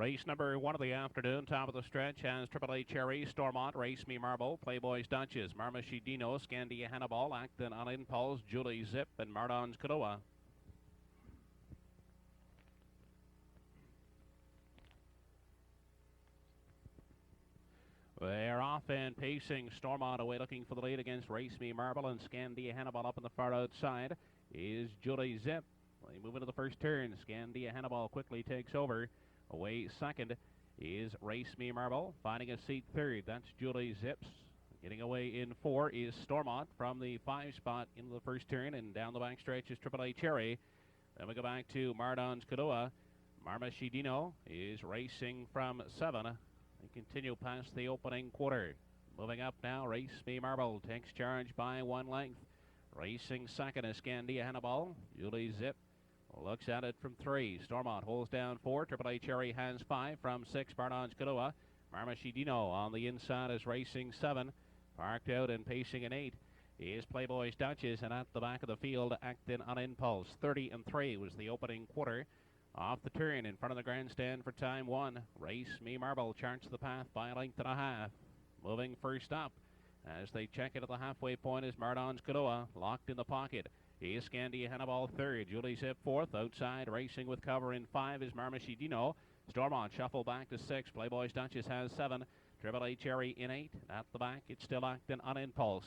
Race number 1 of the afternoon, top of the stretch, has Triple A Cherry, Stormont, Race Me Marble, Playboy's Duchess, Marmashidino, Scandia Hannibal, Acton on Impulse, Julie Zip, and Mardon's Kadoa. They're off and pacing. Stormont away looking for the lead against Race Me Marble, and Scandia Hannibal up on the far outside is Julie Zip. They move into the first turn. Scandia Hannibal quickly takes over. Away second is Race Me Marble, finding a seat third. That's Julie Zips. Getting away in 4 is Stormont from the 5 spot into the first turn, and down the back stretch is Triple A Cherry. Then we go back to Mardon's Kadoa. Marmashidino is racing from 7. They continue past the opening quarter. Moving up now, Race Me Marble takes charge by 1 length. Racing second is Scandia Hannibal. Julie Zip looks at it from 3. Stormont holds down 4. Triple A Cherry has 5 from 6. Mardon's Kadoa. Marmashidino on the inside is racing 7. Parked out and pacing in 8 is Playboy's Duchess, and at the back of the field, Acting on Impulse. 30-3 was the opening quarter. Off the turn in front of the grandstand for time 1. Race Me Marble charts the path by a length and a half. Moving first up as they check it at the halfway point is Mardon's Kadoa, locked in the pocket. Is Scandia Hannibal third. Julie Zip fourth. Outside racing with cover in 5 is Marmashidino. Stormont shuffle back to 6. Playboy's Duchess has 7. Triple A Cherry in 8. At the back, it's still Acting on Impulse.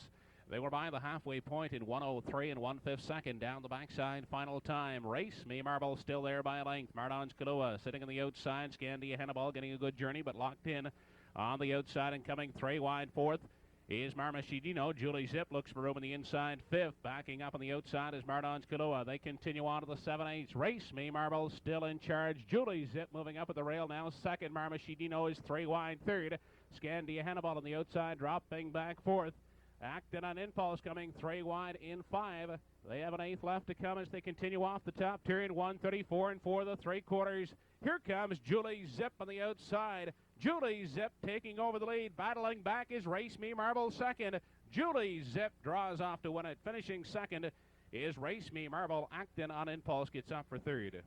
They were by the halfway point in 1:03 and 1/5 second. Down the backside, final time. Race Me Marble still there by a length. Mardon's Kadoa sitting on the outside. Scandia Hannibal getting a good journey, but locked in on the outside and coming 3 wide. 4th is Marmashidino. Julie Zip looks for room on the inside. 5th, backing up on the outside is Mardon's Kadoa. They continue on to the 7/8. Race Me Marble still in charge. Julie Zip moving up at the rail now. 2nd, Marmashidino is 3 wide. 3rd, Scandia Hannibal on the outside, dropping back. 4th. Acting on Impulse coming 3 wide in 5. They have an 8th left to come as they continue off the top turn. 1:34 and 4 3/4. Here comes Julie Zip on the outside. Julie Zip taking over the lead. Battling back is Race Me Marble second. Julie Zip draws off to win it. Finishing second is Race Me Marble. Acting on Impulse gets up for 3rd.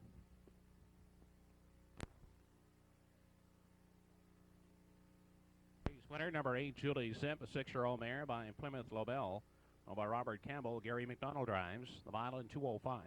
Winner number 8, Julie Zip, a 6-year-old mare by Plymouth Lobel, owned by Robert Campbell. Gary McDonald drives the mile in 2:05.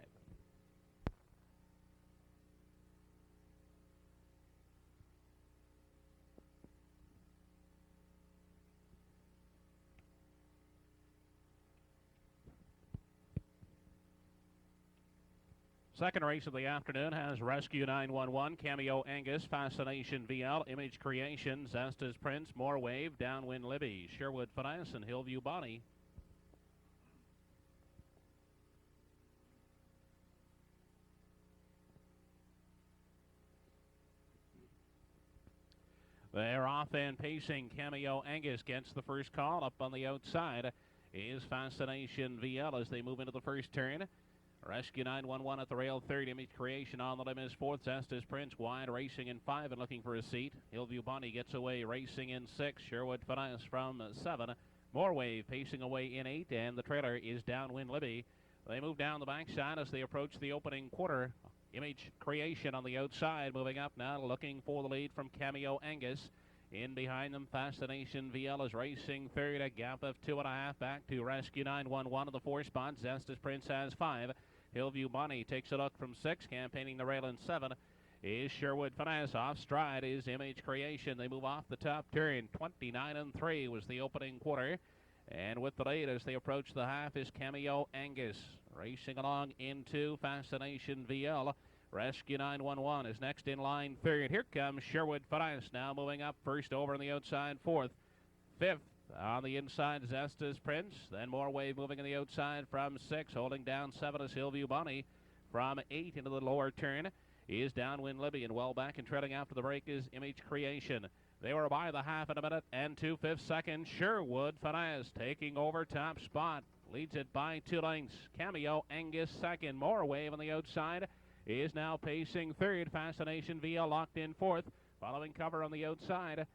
Second race of the afternoon has Rescue 911, Cameo Angus, Fascination VL, Image Creation, Zesta's Prince, More Wave, Downwind Libby, Sherwood Finesse, and Hillview Bonnie. They're off and pacing. Cameo Angus gets the first call. Up on the outside is Fascination VL as they move into the first turn. Rescue 911 at the rail. 3rd, Image Creation on the limb is 4th. Zesta's Prince wide racing in 5 and looking for a seat. Hillview Bonnie gets away racing in 6. Sherwood Finesse from 7. More Wave pacing away in 8, and the trailer is Downwind Libby. They move down the backside as they approach the opening quarter. Image Creation on the outside moving up now, looking for the lead from Cameo Angus. In behind them, Fascination VL is racing 3rd, a gap of 2.5 back to Rescue 911 of the 4 spot. Zesta's Prince has 5. Hillview Bonnie takes a look from 6, campaigning the rail in 7 is Sherwood Finesse. Off stride is Image Creation. They move off the top turn. 29-3 was the opening quarter. And with the lead as they approach the half is Cameo Angus. Racing along into Fascination VL. Rescue 911 is next in line 3rd. Here comes Sherwood Finesse now moving up first over on the outside 4th. 5th. On the inside, Zesta's Prince. Then More Wave moving on the outside from 6. Holding down 7 is Hillview Bonnie. From 8 into the lower turn is Downwind Libby. And well back and treading after the break is Image Creation. They were by the half in a minute and 2/5 seconds. Sherwood Finesse taking over top spot. Leads it by 2 lengths. Cameo Angus second. More Wave on the outside is now pacing 3rd. Fascination VL locked in 4th. Following cover on the outside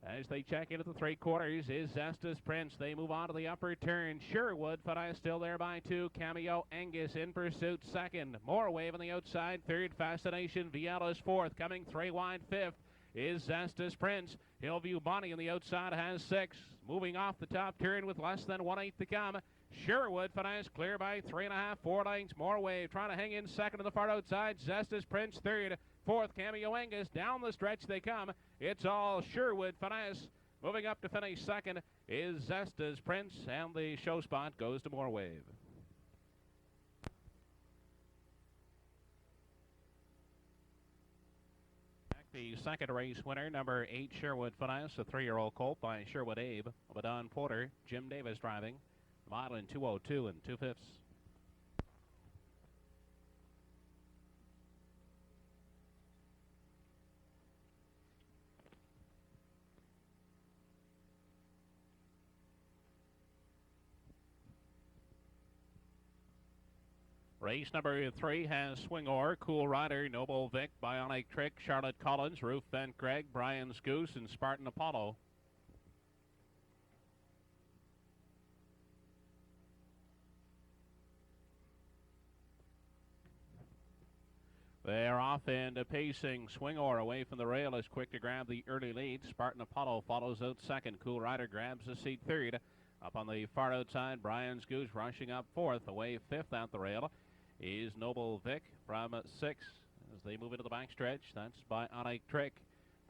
As they check into the 3/4 is Zestus Prince. They move on to the upper turn. Sherwood, Fadai still there by 2. Cameo Angus in pursuit second. More Wave on the outside third. Fascination Viola's fourth. Coming 3 wide fifth is Zestus Prince. Hillview Bonnie on the outside has 6. Moving off the top turn with less than 1/8 to come. Sherwood Finance clear by 3.5, 4 lengths. More Wave trying to hang in second to the far outside. Zestus Prince third. Fourth, Cameo Angus. Down the stretch they come. It's all Sherwood Finesse. Moving up to finish second is Zestus Prince, and the show spot goes to More Wave. The second race winner, number 8, Sherwood Finesse, a 3-year-old colt by Sherwood Abe. Don Porter, Jim Davis driving. Mile in 2:02 2/5. Race number 3 has Swingor, Cool Rider, Noble Vic, Bionic Trick, Charlotte Collins, Roof Bent Greg, Brian's Goose, and Spartan Apollo. They're off and pacing. Swingor away from the rail is quick to grab the early lead. Spartan Apollo follows out second. Cool Rider grabs the seat third. Up on the far outside, Brian's Goose rushing up fourth. Away fifth out the rail is Noble Vic from 6 as they move into the backstretch. That's Bionic Trick.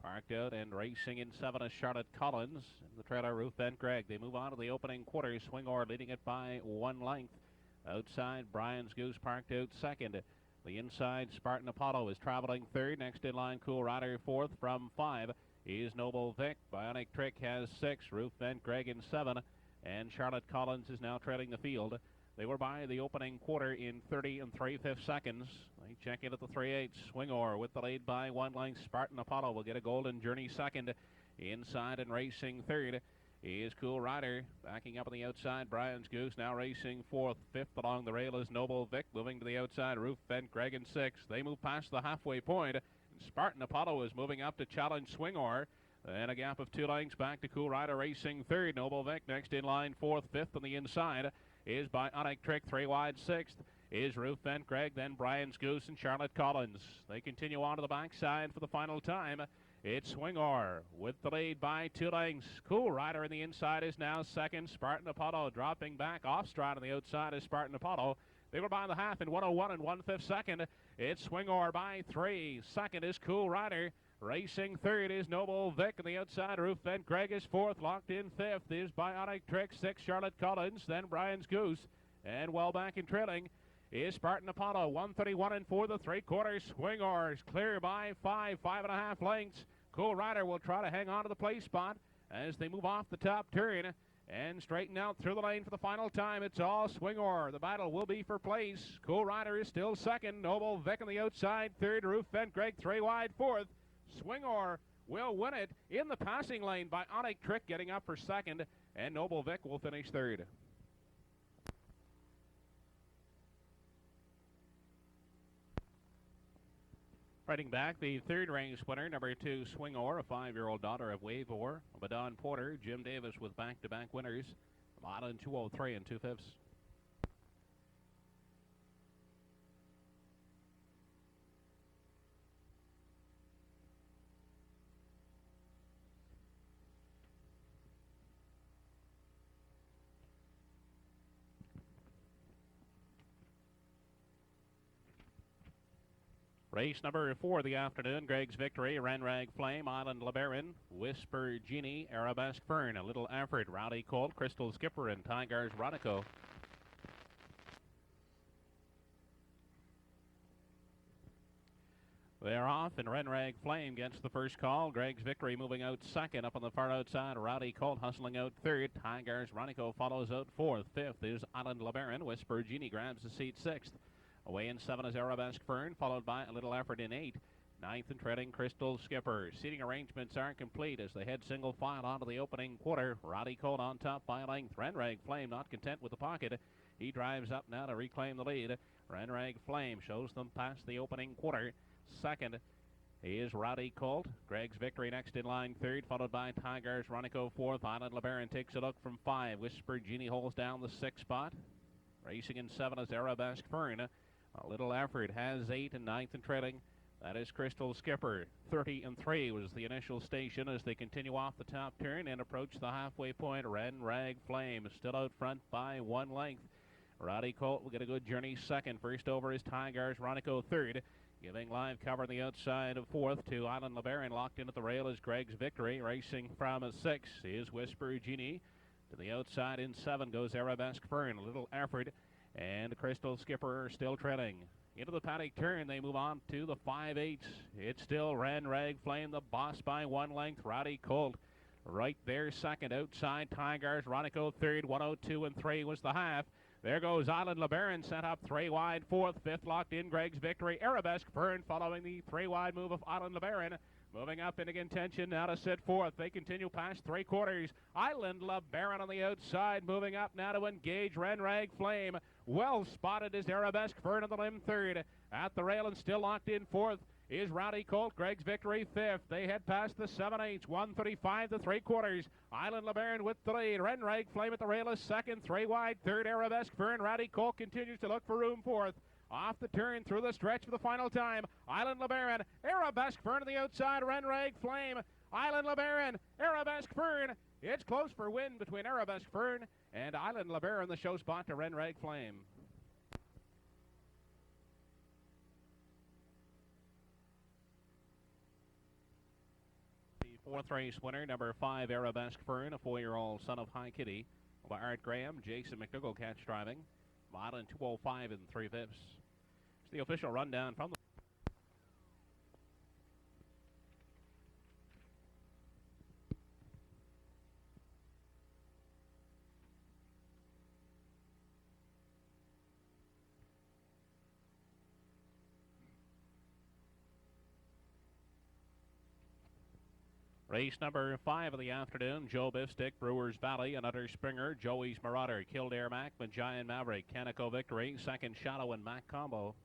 Parked out and racing in 7 is Charlotte Collins. In the trailer, Roof Bent Greg. They move on to the opening quarter. Swingor leading it by 1 length. Outside, Brian's Goose parked out second. The inside, Spartan Apollo is traveling third. Next in line, Cool Rider fourth from 5 is Noble Vic. Bionic Trick has 6. Roof Bent Greg in 7. And Charlotte Collins is now trailing the field. They were by the opening quarter in 30 3/5 seconds. They check in at the 3/8. Swingor with the lead by 1 length. Spartan Apollo will get a Golden Journey second. Inside and racing third is Cool Rider. Backing up on the outside, Brian's Goose now racing fourth. Fifth along the rail is Noble Vic. Moving to the outside, Roof Bent Greg in 6. They move past the halfway point. Spartan Apollo is moving up to challenge Swingor. And a gap of 2 lengths back to Cool Rider racing third. Noble Vic next in line, fourth. Fifth on the inside is Bionic Trick, 3 wide. Sixth is Roof Bent Greg, then Brian's Goose and Charlotte Collins. They continue on to the backside for the final time. It's Swingor with the lead by 2 lengths. Cool Rider in the inside is now second. Spartan Apollo dropping back off stride on the outside is Spartan Apollo. They were by the half in 1:01 1/5 second. It's Swingor by 3. Second is Cool Rider. Racing third is Noble Vic on the outside. Roof Bent Greg is fourth. Locked in fifth is Bionic Trick. 6 Charlotte Collins. Then Brian's Goose. And well back in trailing is Spartan Apollo. 1:31 4 the 3/4. Swingor's clear by 5.5 lengths. Cool Rider will try to hang on to the place spot as they move off the top turn and straighten out through the lane for the final time. It's all Swingor. The battle will be for place. Cool Rider is still second. Noble Vic on the outside third. Roof Bent Greg 3 wide fourth. Swingor will win it in the passing lane. Bionic Trick getting up for second, and Noble Vic will finish third. Riding back, the third race winner, number 2, Swingor, a 5-year-old daughter of Wavor. Don Porter, Jim Davis with back-to-back winners. A mile in 2:03 2/5. Race number 4 of the afternoon, Greg's Victory, Renrag Flame, Island LeBaron, Whisper Genie, Arabesque Fern, A Little Effort, Rowdy Colt, Crystal Skipper, and Tigers Radico. They're off, and Renrag Flame gets the first call. Greg's Victory moving out second. Up on the far outside, Rowdy Colt hustling out third. Tigers Radico follows out fourth. Fifth is Island LeBaron. Whisper Genie grabs the seat sixth. Away in 7 is Arabesque Fern, followed by A Little Effort in 8. Ninth and treading, Crystal Skipper. Seating arrangements are complete as they head single file onto the opening quarter. Rowdy Colt on top by a length. Renrag Flame not content with the pocket. He drives up now to reclaim the lead. Renrag Flame shows them past the opening quarter. Second is Rowdy Colt. Greg's Victory next in line third, followed by Tigers Ronico fourth. Island LeBaron takes a look from 5. Whisper Genie holds down the 6th spot. Racing in 7 is Arabesque Fern. A Little Effort has 8 and 9th and trailing. That is Crystal Skipper. 30 and 3 was the initial station as they continue off the top turn and approach the halfway point. Red Rag Flame still out front by 1 length. Rowdy Colt will get a good journey second. First over is Tigers Ronico third. Giving live cover on the outside of 4th to Island LeBaron. Locked in at the rail is Greg's Victory. Racing from 6 is Whisper Genie. To the outside in 7 goes Arabesque Fern. A Little Effort and Crystal Skipper still trailing. Into the paddock turn, they move on to the 5/8. It's still Ran Rag Flame, the boss by 1 length. Rowdy Colt right there second. Outside Tigers Ronico third. 102 and 3 was the half. There goes Island LeBaron, set up 3 wide, 4th, 5th locked in, Greg's Victory. Arabesque Fern following the 3 wide move of Island LeBaron. Moving up into contention now to sit 4th. They continue past 3/4. Island LeBaron on the outside, moving up now to engage Ren Rag Flame. Well spotted is Arabesque Fern on the limb 3rd. At the rail and still locked in 4th is Rowdy Colt. Greg's Victory 5th. They head past the 7/8. 135 to 3/4. Island LeBaron with the lead. Ren Rag Flame at the rail is second. 3 wide. 3rd Arabesque Fern. Rowdy Colt continues to look for room 4th. Off the turn through the stretch for the final time. Island LeBaron. Arabesque Fern on the outside. Ren Rag Flame. Island LeBaron. Arabesque Fern. It's close for win between Arabesque Fern and Island LeBaron. The show spot to Ren Rag Flame. The 4th race winner, number 5, Arabesque Fern, a 4-year-old son of High Kitty. By Art Graham, Jason McDougall catch driving. Mile in 2:05 and 3/5. It's the official rundown from the race number 5 of the afternoon. Joe Bifstick, Brewers Valley, another Springer, Joey's Marauder, Kildare Mac, Giant Maverick, Canico Victory, second Shadow and Mac Combo.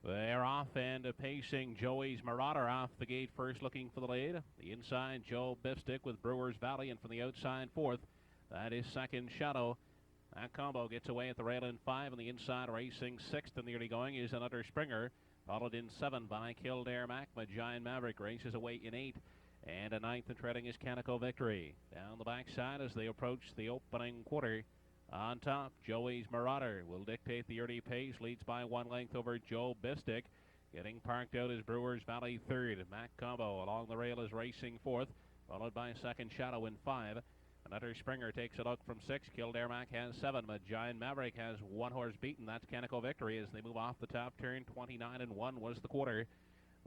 They're off and pacing. Joey's Marauder off the gate first, looking for the lead. The inside, Joe Bifstick with Brewers Valley, and from the outside, 4th. That is second Shadow. That combo gets away at the rail in 5, and the inside racing 6th in the early going is another Springer, followed in 7 by Kildare Mac. Giant Maverick races away in 8, and a 9th and treading is Canico Victory. Down the backside as they approach the opening quarter. On top, Joey's Marauder will dictate the early pace, leads by 1 length over Joe Bifstick. Getting parked out is Brewers Valley 3rd. Mac Combo along the rail is racing 4th, followed by second Shadow in 5. Another Springer takes a look from 6. Kildare Mac has 7. Giant Maverick has 1 horse beaten. That's Canico Victory as they move off the top turn. 29 and 1 was the quarter.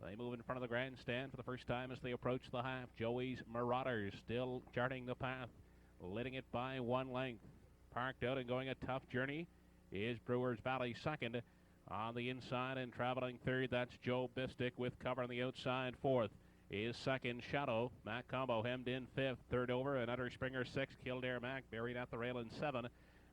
They move in front of the grandstand for the first time as they approach the half. Joey's Marauders still charting the path, leading it by 1 length. Parked out and going a tough journey is Brewers Valley 2nd. On the inside and traveling 3rd, that's Joe Bifstick with cover on the outside. 4th is second Shadow. Mac Combo hemmed in 5th. 3rd over, another Springer 6. Kildare Mac buried at the rail in 7.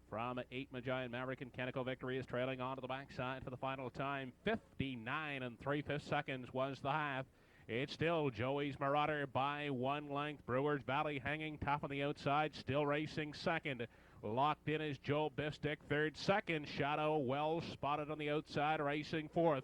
From 8, Giant Maverick and Canico Victory is trailing on to the backside for the final time. 59 and 3/5 seconds was the half. It's still Joey's Marauder by 1 length. Brewers Valley hanging tough on the outside, still racing 2nd. Locked in is Joe Bifstick 3rd. Second Shadow, well spotted on the outside, racing 4th.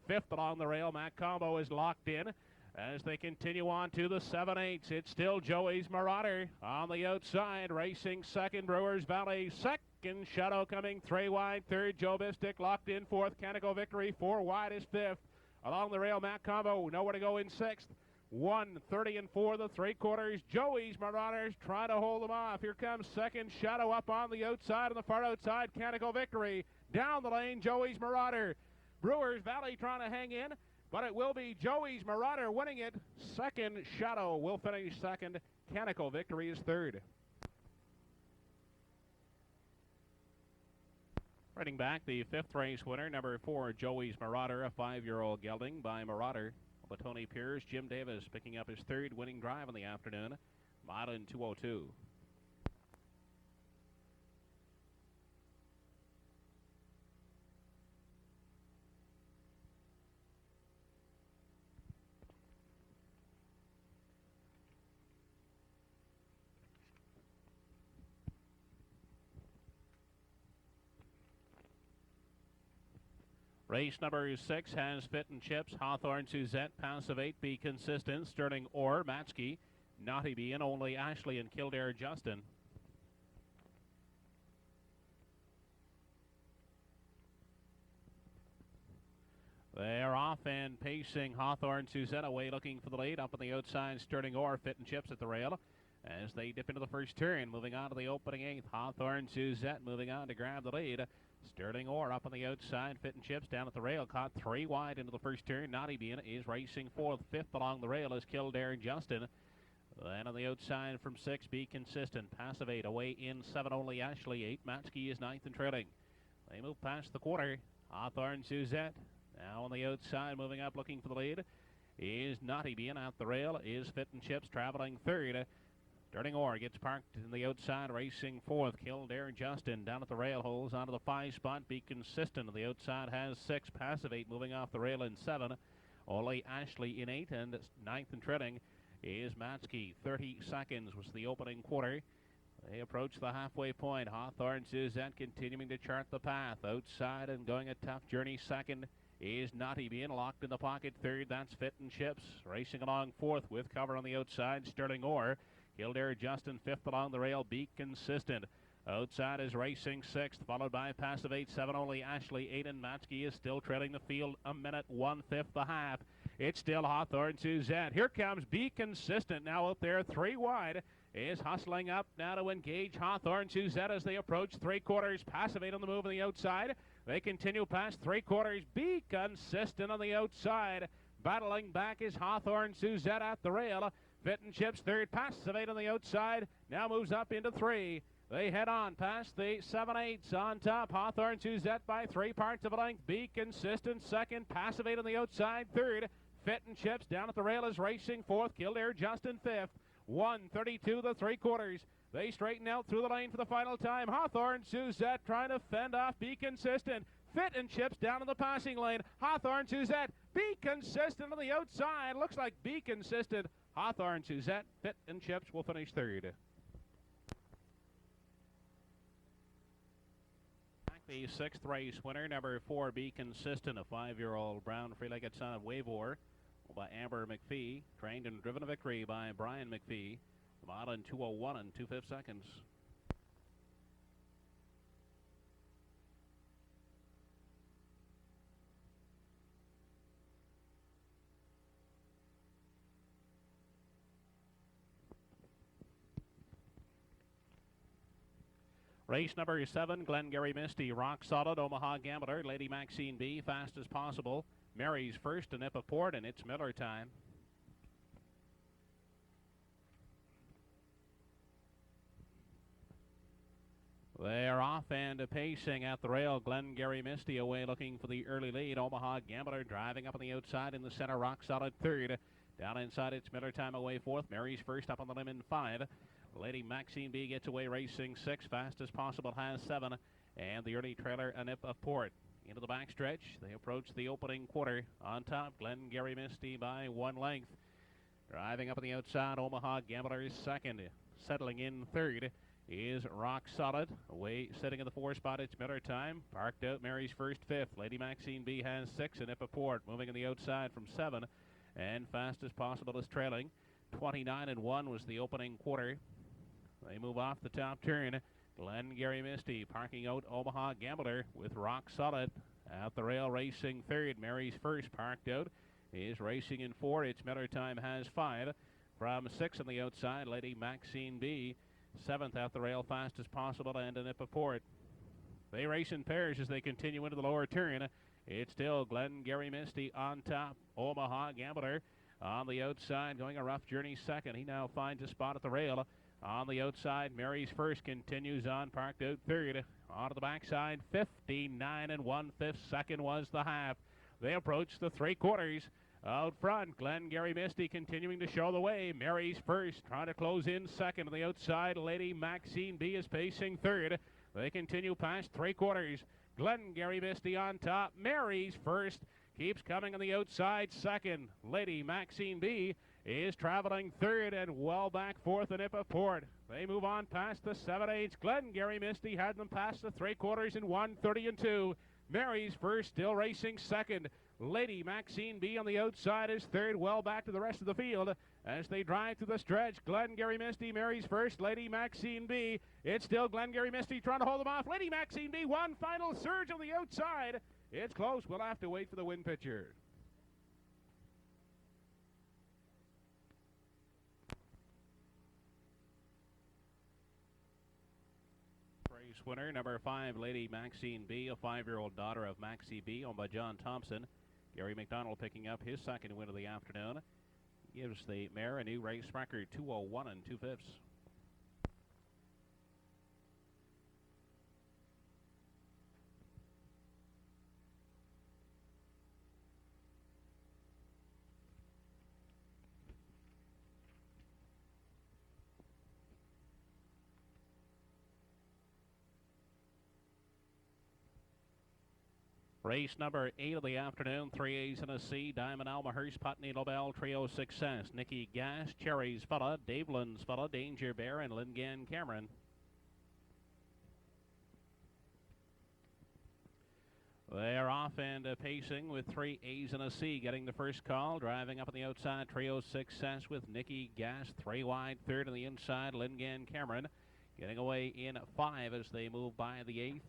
5th along the rail, Mac Combo is locked in. As they continue on to the 7/8, it's still Joey's Marauder on the outside, racing 2nd, Brewers Valley. 2nd Shadow coming 3 wide. 3rd, Joe Bifstick locked in. 4th, Canico Victory. 4 wide is 5th. Along the rail, Mac Combo, nowhere to go in 6th. 1:30 and 4 the 3/4. Joey's Marauders trying to hold them off. Here comes 2nd Shadow up on the outside, on the far outside, Canico Victory. Down the lane, Joey's Marauder. Brewers Valley trying to hang in, but it will be Joey's Marauder winning it. 2nd Shadow will finish 2nd. Canico Victory is 3rd. Riding back, the 5th race winner, number 4, Joey's Marauder, a 5-year-old gelding by Marauder. Tony Pierce, Jim Davis picking up his 3rd winning drive in the afternoon. Mile in 2:02. Race number 6 has Fit and Chips, Hawthorne Suzette, Passive 8, Be Consistent, Sterling Orr, Matsky, Naughty Bean, Only Ashley, and Kildare Justin. They're off and pacing. Hawthorne Suzette away looking for the lead. Up on the outside, Sterling Orr, Fit and Chips at the rail as they dip into the first turn. Moving on to the opening 8th. Hawthorne Suzette moving on to grab the lead. Sterling Orr up on the outside. Fit and Chips down at the rail. Caught 3 wide into the first turn. Naughty Bean is racing 4th. 5th along the rail is Kildare Justin. Then on the outside from 6, Be Consistent. Passive 8 away in 7, Only Ashley. 8, Matsky is 9th and trailing. They move past the quarter. Hawthorne Suzette now on the outside, moving up, looking for the lead, is Naughty Bean. At the rail is Fit and Chips, traveling 3rd. Sterling Orr gets parked in the outside, racing 4th. Kildare Justin down at the rail, holds onto the 5 spot. Be Consistent on the outside has 6. Passive 8 moving off the rail in 7. Only Ashley in 8, and 9th and treading is Matsky. 30 seconds was the opening quarter. They approach the halfway point. Hawthorne Suzette continuing to chart the path. Outside and going a tough journey 2nd is Naughty Bean, locked in the pocket 3rd. That's Fit and Chips. Racing along 4th with cover on the outside, Sterling Orr. Kildare Justin 5th along the rail, Be Consistent. Outside is racing 6th, followed by Passive 8, 7, Only Ashley. 8 and Matsky is still trailing the field a minute, 1/5 the half. It's still Hawthorne Suzette. Here comes Be Consistent now out there 3 wide. Is hustling up now to engage Hawthorne Suzette as they approach 3/4. Passive 8 on the move on the outside. They continue past 3/4. Be Consistent on the outside. Battling back is Hawthorne Suzette at the rail. Fit and Chips 3rd. Passive 8 on the outside. Now moves up into 3. They head on past the 7/8s on top. Hawthorne Suzette by 3 parts of a length. Be Consistent 2nd. Passive 8 on the outside 3rd. Fit and Chips down at the rail is racing 4th. Kildare Justin 5th. 1:32 the 3/4. They straighten out through the lane for the final time. Hawthorne Suzette trying to fend off Be Consistent. Fit and Chips down in the passing lane. Hawthorne Suzette, Be Consistent on the outside. Looks like Be Consistent. Hawthorne Suzette, Fit and Chips will finish 3rd. The 6th race winner, number 4, Be Consistent, a 5-year-old brown free-legged son of Wavor by Amber McPhee, trained and driven to victory by Brian McPhee. The mile in 2:01 and 2/5 seconds. Race number 7, Glengarry Misty, Rock Solid, Omaha Gambler, Lady Maxine B, Fast as Possible. Mary's first, a nip of port, and it's Miller time. They're off and pacing at the rail. Glengarry Misty away looking for the early lead. Omaha Gambler driving up on the outside in the center. Rock Solid 3rd. Down inside, it's Miller time away 4th. Mary's first up on the limb in 5. Lady Maxine B gets away racing 6. Fast as Possible has 7. And the early trailer, a nip of port. Into the backstretch, they approach the opening quarter. On top, Glengarry Misty by 1 length. Driving up on the outside, Omaha Gambler is 2nd. Settling in 3rd is Rock Solid. Away, sitting in the 4 spot, it's Miller time. Parked out, Mary's first 5th. Lady Maxine B has 6, a nip of port. Moving on the outside from 7. And Fast as Possible is trailing. 29 and 1 was the opening quarter. They move off the top turn. Glengarry Misty parking out Omaha Gambler with Rock Solid at the rail racing 3rd. Mary's first parked out is racing in 4. It's Miller time has 5. From 6 on the outside, Lady Maxine B. 7th at the rail, Fast as Possible, and a nip of port. They race in pairs as they continue into the lower turn. It's still Glengarry Misty on top. Omaha Gambler on the outside, going a rough journey 2nd. He now finds a spot at the rail. On the outside, Mary's first continues on, parked out 3rd. Onto the backside, 59 and 1/5 second was the half. They approach the 3/4. Out front, Glengarry Misty continuing to show the way. Mary's first, trying to close in 2nd. On the outside, Lady Maxine B is pacing 3rd. They continue past 3/4. Glengarry Misty on top. Mary's first, keeps coming on the outside 2nd. Lady Maxine B is traveling 3rd and well back 4th, a nip of port. They move on past the 7/8. Glengarry Misty had them past the 3/4 in 1:30 and 2. Mary's first, still racing second. Lady Maxine B on the outside is third, well back to the rest of the field as they drive to the stretch. Glengarry Misty, Mary's first, Lady Maxine B. It's still Glengarry Misty trying to hold them off. Lady Maxine B, one final surge on the outside. It's close. We'll have to wait for the win picture. Race winner, number 5, Lady Maxine B, a 5-year-old daughter of Maxie B, owned by John Thompson. Gary McDonald picking up his second win of the afternoon. Gives the mare a new race record, 2:01 2/5. Race number 8 of the afternoon, 3 A's and a C. Diamond Almahurst, Putney LaBelle, Trio Success. Nikki Gas, Cherry's Fella, Dave Lynn's Fella, Danger Bear, and Lingan Cameron. They're off and pacing with 3 A's and a C. Getting the first call, driving up on the outside, Trio Success with Nikki Gas. 3 wide, third on the inside, Lingan Cameron. Getting away in 5 as they move by the 8th.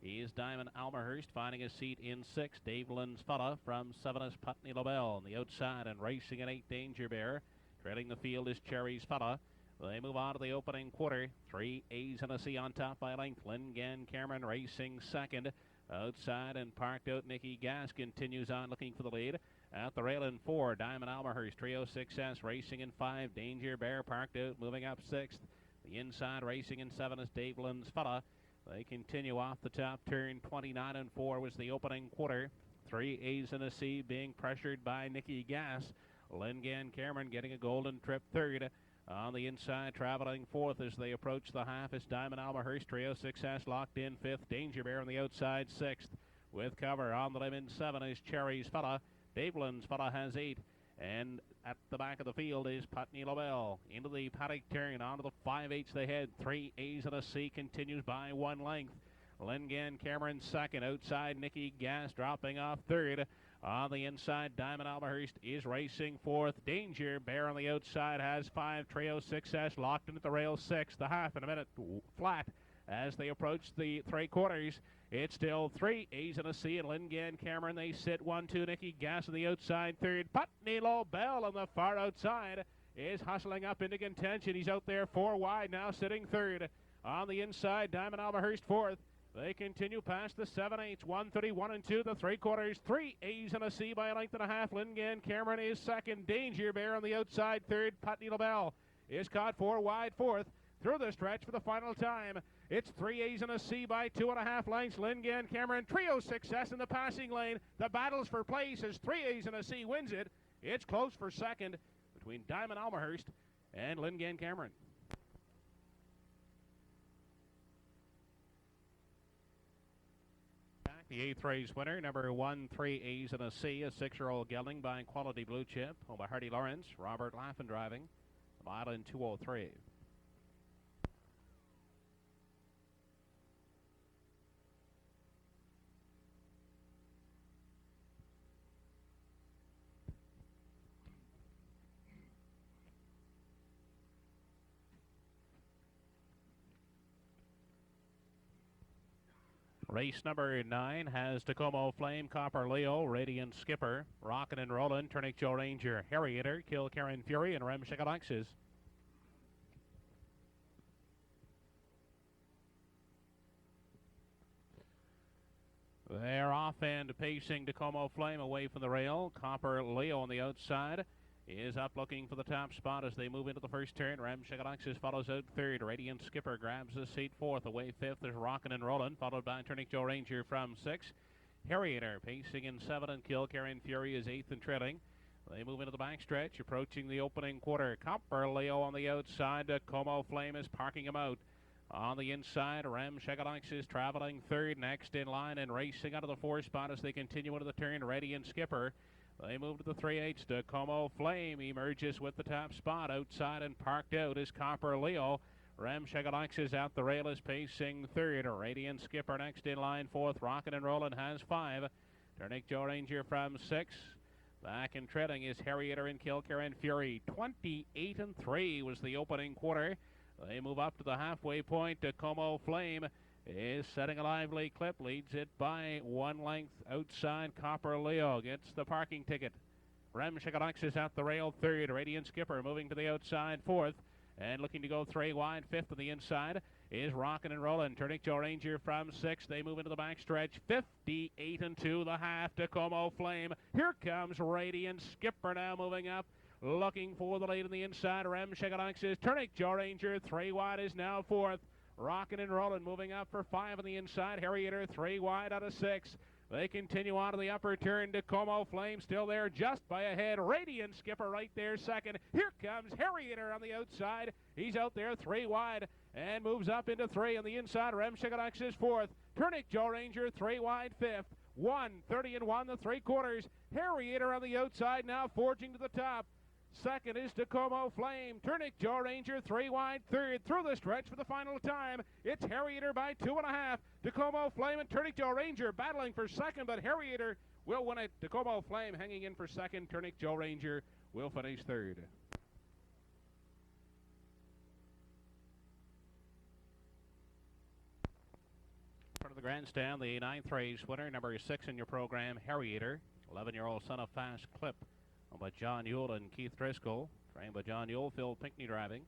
Is Diamond Almahurst finding a seat in 6. Dave Lynn's Fella from 7 Putney LaBelle on the outside and racing in 8 Danger Bear. Trailing the field is Cherry's Fella. They move on to the opening quarter. 3 A's and a C on top by length. Lingan Cameron racing second. Outside and parked out, Nikki Gas continues on looking for the lead. At the rail in 4, Diamond Almahurst, Trio Success racing in 5. Danger Bear parked out, moving up 6th. The inside racing in 7 is Dave Lynn's Fella. They continue off the top turn. 29 4 was the opening quarter. 3 A's and a C being pressured by Nikki Gas. Lingan Cameron getting a golden trip third. On the inside, traveling 4th as they approach the half is Diamond Almahurst. Trio Success locked in 5th. Danger Bear on the outside 6th. With cover on the limb in 7 is Cherry's Fella. Dave Lynn's Fella has 8. And at the back of the field is Putney LaBelle. Into the paddock turn, onto the 5/8 they head. 3 A's and a C continues by 1 length. Lingan Cameron second. Outside, Nikki Gas dropping off third. On the inside, Diamond Almahurst is racing 4th. Danger Bear on the outside has 5. Trio Success locked in at the rail 6th. The half in a minute flat as they approach the 3/4. It's still 3 A's and a C and Lingan Cameron. They sit 1-2. Nikki Gas on the outside third. Putney LaBelle on the far outside is hustling up into contention. He's out there 4 wide now, sitting third. On the inside, Diamond Almahurst 4th. They continue past the 7/8, 1:31 2, the 3/4. 3 A's and a C by a length and a half. Lingan Cameron is second. Danger Bear on the outside third. Putney LaBelle is caught 4 wide 4th. Through the stretch for the final time. It's 3 A's and a C by 2.5 lengths. Lingan Cameron, Trio Success in the passing lane. The battles for place as 3 A's and a C wins it. It's close for second between Diamond Almahurst and Lingan Cameron. Back the 8th race winner, number 1, 3 A's and a C, a 6-year-old gelding by Quality Blue Chip, owned by Hardy Lawrence. Robert Laffin driving. A mile in 2:03. Race number 9 has Tacoma Flame, Copper Leo, Radiant Skipper, Rockin' and Rollin', Turnip Joe Ranger, Harrier, Kill Karen Fury, and Rem Alexis. They're off and pacing. Tacoma Flame away from the rail. Copper Leo on the outside is up looking for the top spot as they move into the first turn. Rem Alexis follows out third. Radiant Skipper grabs the seat 4th. Away 5th. There's Rockin' and Rollin', followed by Turnip Joe Ranger from 6. Harrier pacing in 7, and Kill Karen Fury is 8th and trailing. They move into the backstretch, approaching the opening quarter. Copper Leo on the outside. Como Flame is parking him out. On the inside, Rem Alexis traveling 3rd. Next in line and racing out of the 4 spot as they continue into the turn. Radiant Skipper. They move to the 3/8. Como Flame emerges with the top spot. Outside and parked out is Copper Leo. Ramshagalax is out the rail, is pacing third. Radiant Skipper next in line fourth. Rockin' and Rollin' has 5. Turnic Joe Ranger from 6. Back and treading is Harriet in Kilkerran Fury. 28-3 was the opening quarter. They move up to the halfway point. Como Flame is setting a lively clip. Leads it by 1 length outside. Copper Leo gets the parking ticket. Ramshagalax is out the rail third. Radiant Skipper moving to the outside fourth. And looking to go 3 wide. Fifth on the inside is Rockin' and Rollin'. Turnic Joe Ranger from 6. They move into the backstretch. 58-2 the half to Como Flame. Here comes Radiant Skipper now moving up. Looking for the lead on the inside. Ramshagalax is Turnic Joe Ranger. 3 wide is now fourth. Rockin' and Rollin' moving up for 5 on the inside. Harriet 3 wide out of 6. They continue on to the upper turn to Como Flame, still there just by a head. Radiant Skipper right there second. Here comes Harrieter on the outside. He's out there 3 wide and moves up into 3 on the inside. Ramshagalax is fourth. Turnic Joe Ranger 3 wide fifth. 1:30 and 1 the 3/4. Harrieter on the outside now forging to the top. Second is Como Flame. Turnic Joe Ranger 3 wide third. Through the stretch for the final time. It's Harrieter by 2.5. Como Flame and Turnic Joe Ranger battling for second, but Harrieter will win it. Como Flame hanging in for second. Turnic Joe Ranger will finish third. Front of the grandstand, the 9th race winner, number 6 in your program, Harrieter. 11-year-old son of Fast Clip. By John Yule and Keith Driscoll. Trained by John Yule, Phil Pinckney driving.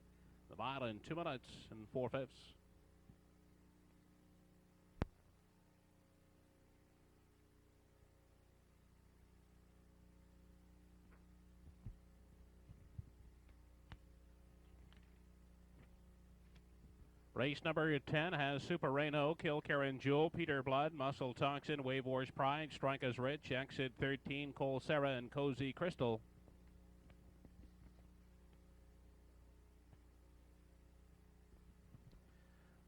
The mile in 2 minutes and 4/5. Race number 10 has Super Reno, Kilkerran Jewel, Peter Blood, Muscle Toxin, Wave Wars Pride, Strikers Rich, Exit 13, Cole Sarah, and Cozy Crystal.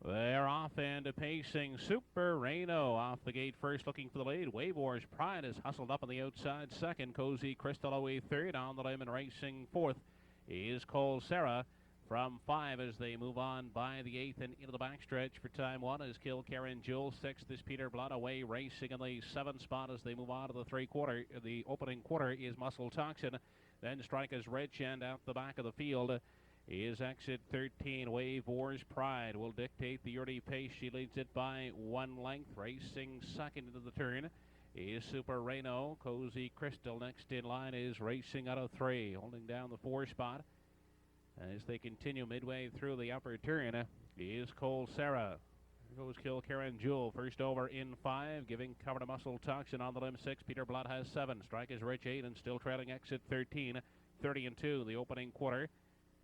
They're off and pacing. Super Reno off the gate first, looking for the lead. Wave Wars Pride is hustled up on the outside second. Cozy Crystal away third. On the limb and racing fourth is Cole Sarah. From 5 as they move on by the 8th and into the backstretch for time 1 is Kilkerran Jewel. 6th is Peter Blood away racing in the 7th spot as they move on to the 3/4. The opening quarter is Muscle Toxin. Then Strikers Rich, and out the back of the field is Exit 13. Wave Wars Pride will dictate the early pace. She leads it by 1 length. Racing second into the turn is Super Reno. Cozy Crystal next in line is racing out of 3, holding down the 4 spot. As they continue midway through the upper turn is Cole Sarah. Here goes Kilkerran Jewel. First over in 5, giving cover to Muscle Toxin on the limb 6. Peter Blood has 7. Strikers Rich 8 and still trailing Exit 13. 30-2 the opening quarter.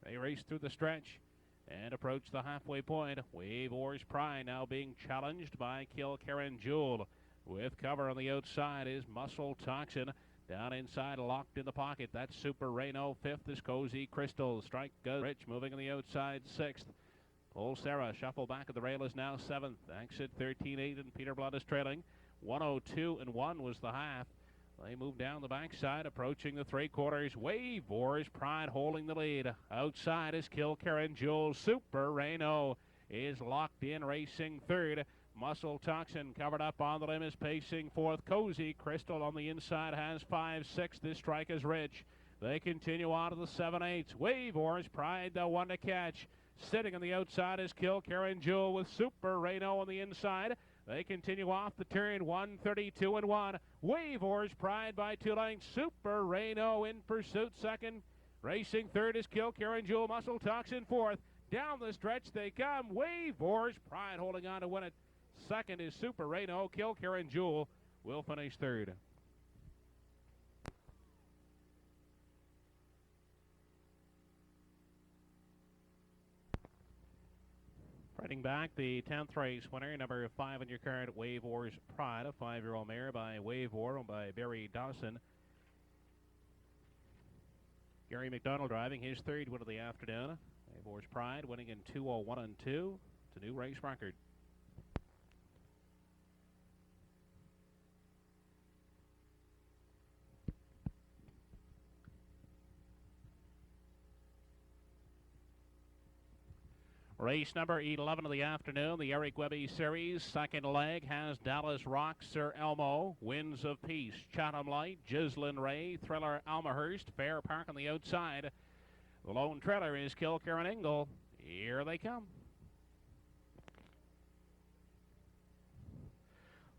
They race through the stretch and approach the halfway point. Wave Wars Pride now being challenged by Kilkerran Jewel. With cover on the outside is Muscle Toxin. Down inside, locked in the pocket. That's Super Reno. 5th is Cozy Crystal. Strike Rich moving on the outside 6th. Cole Sarah shuffle back at the rail is now 7th. Exit 13-8 and Peter Blood is trailing. 1:02 and 1 was the half. They move down the backside, approaching the 3/4. Wave Wars Pride holding the lead. Outside is Kilkerran Jewel. Super Reno is locked in, racing third. Muscle Toxin covered up on the limb is pacing fourth. Cozy Crystal on the inside has 5. 6th is Strikers Rich. They continue on to the 7/8. Wave Wars Pride, the one to catch. Sitting on the outside is Kilkerran Jewel with Super Reno on the inside. They continue off the turn. 1:32 and 1. Wave Wars Pride by 2 lengths. Super Reno in pursuit second. Racing third is Kilkerran Jewel. Muscle Toxin fourth. Down the stretch they come. Wave Wars Pride holding on to win it. Second is Super Reno. Kilkerran Jewel will finish third. Riding back, the 10th race winner, number 5 in your card, Wave Wars Pride, a 5-year-old mare by Wave War, owned by Barry Dawson. Gary McDonald driving his 3rd win of the afternoon. Wave Wars Pride winning in 2:01 and 2. It's a new race record. Race number 11 of the afternoon, the Eric Whebby Series. Second leg has Dallas Rock, Sir Elmo, Winds of Peace, Chatham Light, Gislin Ray, Thriller Almahurst, Fair Park on the outside. The lone trailer is Kilkerran Ingle. Here they come.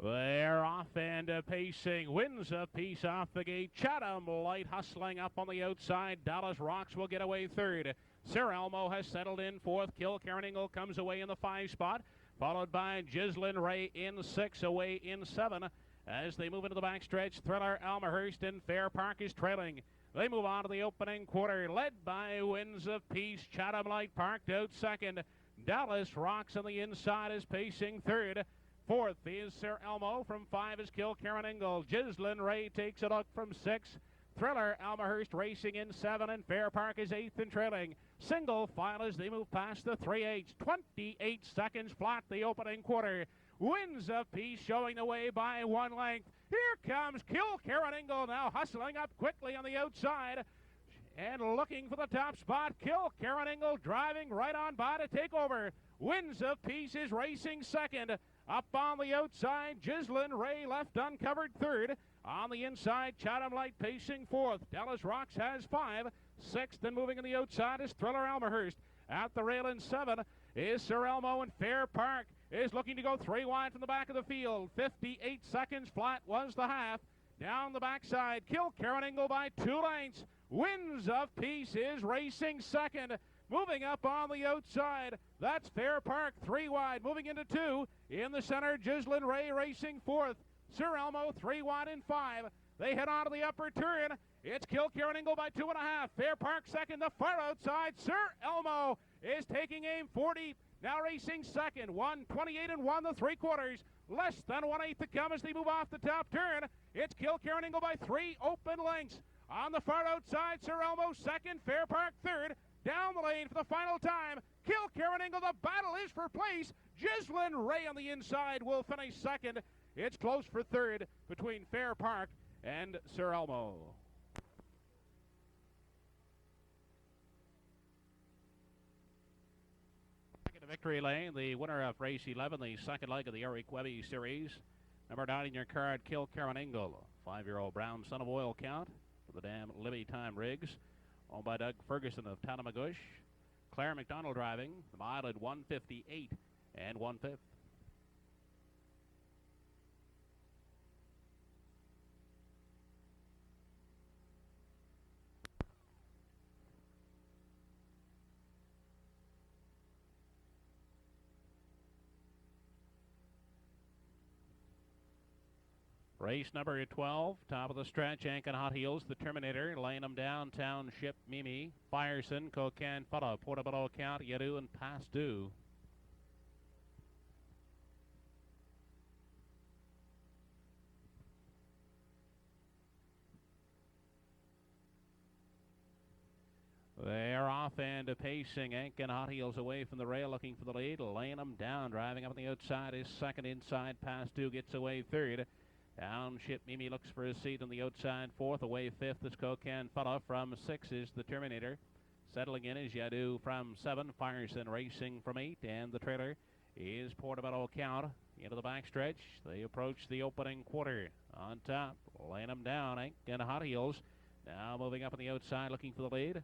They're off and pacing. Winds of Peace off the gate. Chatham Light hustling up on the outside. Dallas Rocks will get away third. Sir Elmo has settled in fourth. Kilkerran Ingle comes away in the 5 spot, followed by Gislin Ray in 6, away in 7. As they move into the backstretch, Thriller Almahurst and Fair Park is trailing. They move on to the opening quarter, led by Winds of Peace. Chatham Light parked out second. Dallas Rocks on the inside is pacing third. Fourth is Sir Elmo. From 5 is Kilkerran Ingle. Gislin Ray takes a look from 6. Thriller Almahurst racing in 7, and Fair Park is 8th and trailing. Single file as they move past the 3/8. 28 seconds flat the opening quarter. Winds of Peace showing the way by 1 length. Here comes Kilkerran Ingle now hustling up quickly on the outside and looking for the top spot. Kilkerran Ingle driving right on by to take over. Winds of Peace is racing second. Up on the outside, Gislin Ray left uncovered third. On the inside, Chatham Light pacing fourth. Dallas Rocks has 5. Sixth and moving on the outside is Thriller Almahurst. At the rail in 7 is Sir Elmo, and Fair Park is looking to go 3 wide from the back of the field. 58 seconds flat was the half. Down the backside, Kilkerran Ingle by 2 lengths. Winds of Peace is racing second. Moving up on the outside, that's Fair Park 3 wide. Moving into 2. In the center, Gislin Ray racing fourth. Sir Elmo 3 wide in 5. They head on to the upper turn. It's Kilkerran Ingle by 2.5. Fair Park second. The far outside, Sir Elmo is taking aim 40. Now racing second. 1:28 and 1 3/4. Less than 1/8 to come as they move off the top turn. It's Kilkerran Ingle by 3 open lengths. On the far outside, Sir Elmo second. Fair Park third. Down the lane for the final time. Kilkerran Ingle, the battle is for place. Gislin Ray on the inside will finish second. It's close for third between Fair Park and Sir Elmo. Back into victory lane, the winner of race 11, the second leg of the Eric Whebby Series. Number 9 in your card, Kilkerran Ingle. 5-year-old brown son of oil count for the Dam Libby Time Rigs. Owned by Doug Ferguson of Tanamagush. Claire McDonald driving. The mile at 1:58 and 1/5. Race number 12, top of the stretch, Ankin Hot Heels, the Terminator, laying them down, Township Mimi, Fireson, Cocan, Futta, Portobello Count, Yadu, and Past Due. They're off and pacing. Ankin Hot Heels away from the rail, looking for the lead, laying them down, driving up on the outside is second inside, Past Due gets away third. Township Mimi looks for a seat on the outside fourth. Away fifth is Cocan Fella. From 6 is the Terminator. Settling in is Yadu from 7. Fireson racing from 8. And the trailer is Portobello Count. Into the backstretch. They approach the opening quarter. On top, laying them down. Ankin Hot Heels. Now moving up on the outside, looking for the lead.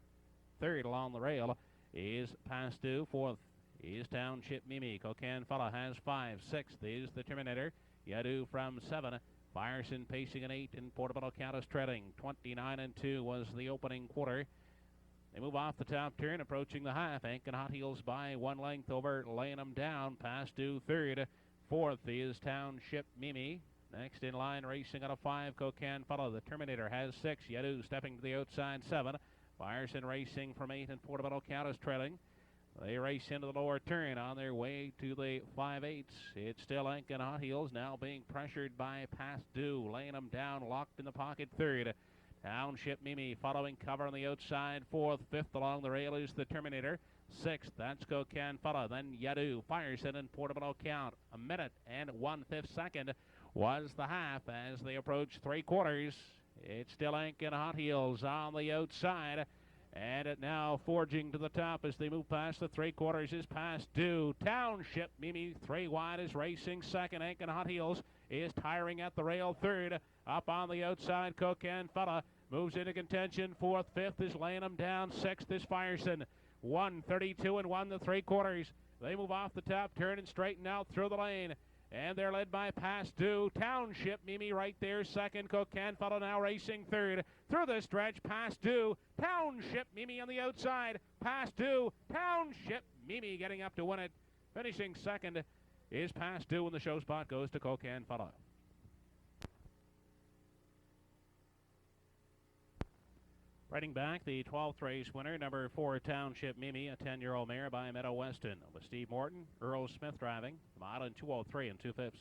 Third along the rail is Past Due. Fourth is Township Mimi. Cocan Fella has 5. Sixth is the Terminator. Yadu from 7. Fireson pacing an 8, and Portobello Count is trailing. 29 and 2 was the opening quarter. They move off the top turn, approaching the half. Ankin Hot Heels by 1 length over, laying them down. Past Due third. Fourth is Township Mimi. Next in line, racing out of 5, Cocan Fella. The Terminator has 6. Yadu stepping to the outside 7. Fireson racing from 8, and Portobello Count is trailing. They race into the lower turn on their way to the 5/8. It's still Ankin Hot Heels now being pressured by Past Due, laying them down, locked in the pocket third. Township Mimi following cover on the outside fourth. Fifth along the rail is the Terminator. Sixth, that's Cocan Fella. Then Yadu, Fireson, and Portobello Count. 1 minute and 1/5 second was the half as they approach 3/4. It's still Ankin Hot Heels on the outside. And it now forging to the top as they move past the 3/4 is Past Due. Township Mimi 3 wide is racing second. Ankin Hot Heels is tiring at the rail third. Up on the outside, Cook and Fella moves into contention. Fourth, fifth is laying them down. Sixth is Firestone. 1:32 and 1 the 3/4. They move off the top turn and straighten out through the lane. And they're led by Past Due. Township Mimi right there second. Cook and Fella now racing third. Through the stretch, Past Due. Township Mimi on the outside. Past Due. Township Mimi getting up to win it. Finishing second is Past Due, and the show spot goes to Cook and Fella. Riding back, the 12th race winner, number 4, Township Mimi, a 10-year-old mare by Meadow Weston. With Steve Morton, Earl Smith driving, a mile in 2:03 and 2/5.